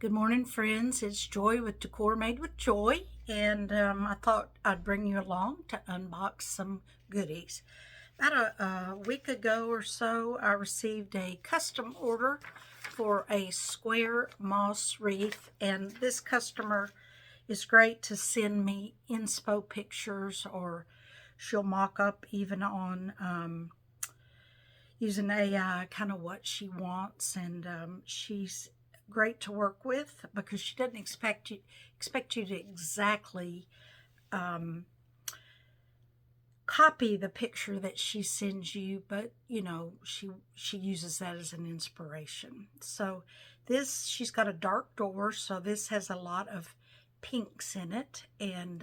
Good morning, friends. It's Joy with Decor Made with Joy, and I thought I'd bring you along to unbox some goodies. About a week ago or so, I received a custom order for a square moss wreath, and this customer is great to send me inspo pictures, or she'll mock up even on using AI kind of what she wants, and she's great to work with because she doesn't expect you to exactly copy the picture that she sends you, but you know, she uses that as an inspiration. So she's got a dark door, so this has a lot of pinks in it, and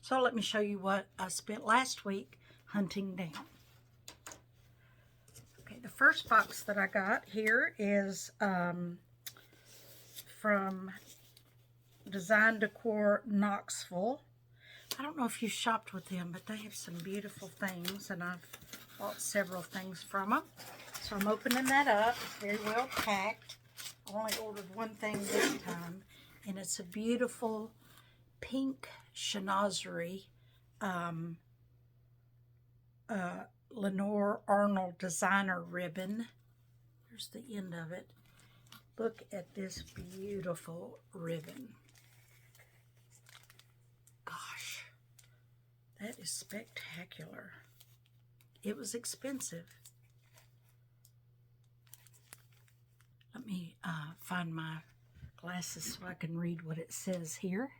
so let me show you what I spent last week hunting down. Okay, the first box that I got here is from Design Decor Knoxville. I don't know if you shopped with them, but they have some beautiful things, and I've bought several things from them. So I'm opening that up. It's very well packed. I only ordered one thing this time, and it's a beautiful pink chinoiserie Lenore Arnold designer ribbon. Here's the end of it. Look at this beautiful ribbon. Gosh, that is spectacular. It was expensive. Let me find my glasses so I can read what it says here.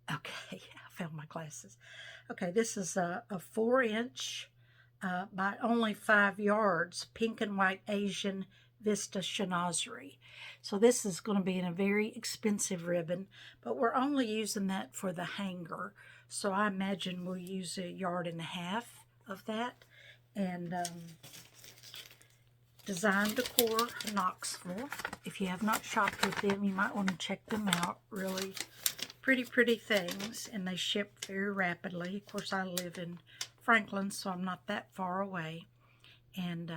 Okay, I found my glasses. Okay, this is a 4-inch by only 5 yards, pink and white Asian Vista chinoiserie. So this is going to be in a very expensive ribbon, but we're only using that for the hanger. So I imagine we'll use 1.5 yards of that. And Design Decor Knoxville. If you have not shopped with them, you might want to check them out. Really pretty things, and they ship very rapidly. Of course, I live in Franklin, so I'm not that far away, and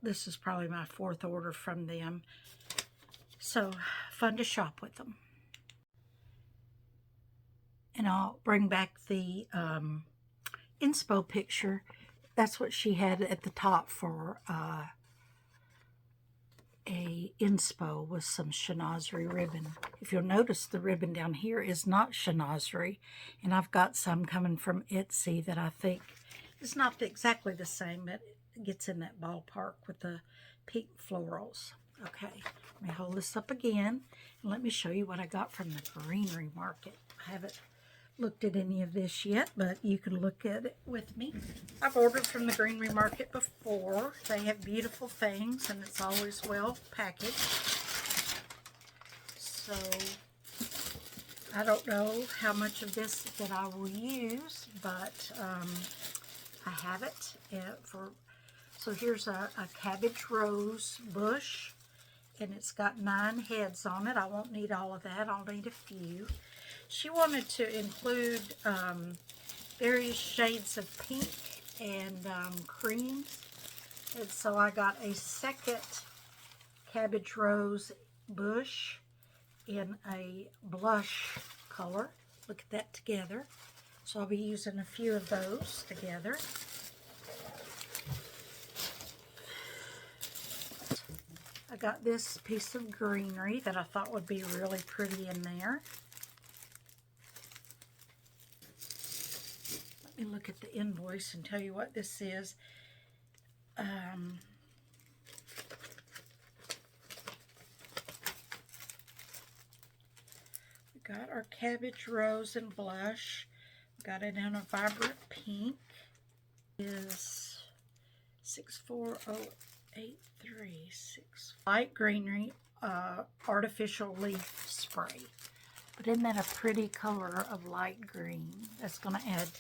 this is probably my 4th order from them, so fun to shop with them. And I'll bring back the inspo picture. That's what she had at the top for a inspo with some chinoiserie ribbon. If you'll notice, the ribbon down here is not chinoiserie, and I've got some coming from Etsy that I think is not exactly the same, but it gets in that ballpark with the pink florals. Okay, let me hold this up again, and let me show you what I got from the greenery market. I haven't looked at any of this yet, but you can look at it with me. I've ordered from the greenery market before. They have beautiful things, and it's always well packaged. So I don't know how much of this that I will use, but I have it so here's a cabbage rose bush, and it's got 9 heads on it. I won't need all of that. I'll need a few. She wanted to include various shades of pink and creams, and so I got a second cabbage rose bush in a blush color. Look at that together. So I'll be using a few of those together. I got this piece of greenery that I thought would be really pretty in there. Let me look at the invoice and tell you what this is. We got our cabbage rose and blush. We got it in a vibrant pink. It is 640836. Light greenery artificial leaf spray. But isn't that a pretty color of light green? That's going to add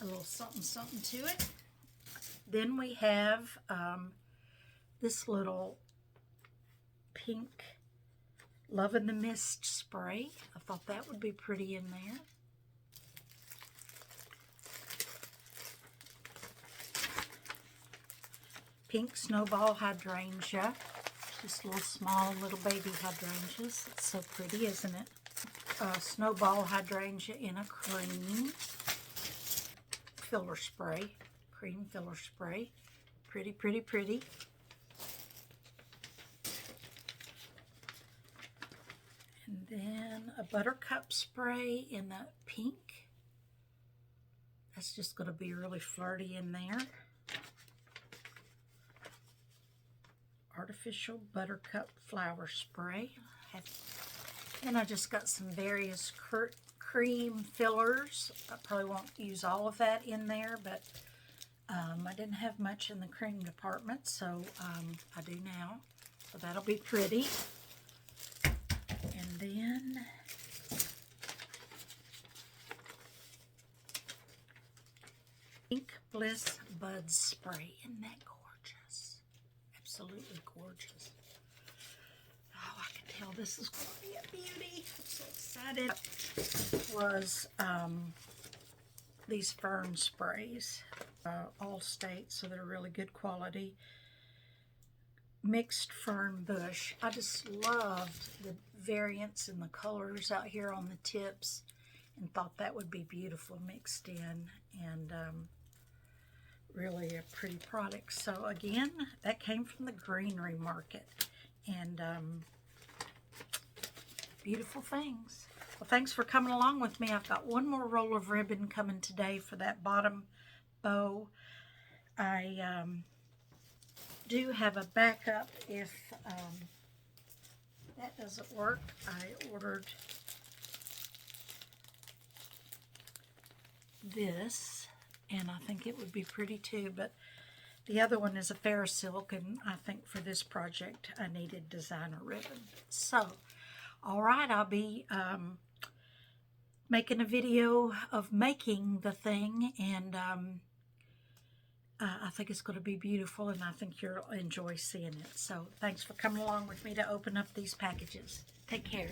a little something to it. Then we have this little pink Love in the Mist spray. I thought that would be pretty in there. pink snowball hydrangea. Just little small little baby hydrangeas. It's so pretty, isn't it? Snowball hydrangea in a cream filler spray. Cream filler spray. Pretty, pretty, pretty. And then a buttercup spray in that pink. That's just going to be really flirty in there. Artificial buttercup flower spray. And I just got some various cream fillers. I probably won't use all of that in there, but I didn't have much in the cream department, so I do now. So that'll be pretty. And then Pink Bliss Bud Spray. Isn't that gorgeous? Absolutely gorgeous. Oh, I can tell this is going to be a beauty. I'm so excited. Was these fern sprays. All states, so they're really good quality. Mixed fern bush. I just loved the variants and the colors out here on the tips and thought that would be beautiful mixed in, and really a pretty product. So again, that came from the greenery market, and beautiful things. Well, thanks for coming along with me. I've got one more roll of ribbon coming today for that bottom bow. I do have a backup if that doesn't work. I ordered this, and I think it would be pretty too, but the other one is a fair silk, and I think for this project I needed designer ribbon. So, all right, I'll be making a video of making the thing, and I think it's going to be beautiful, and I think you'll enjoy seeing it. So thanks for coming along with me to open up these packages. Take care.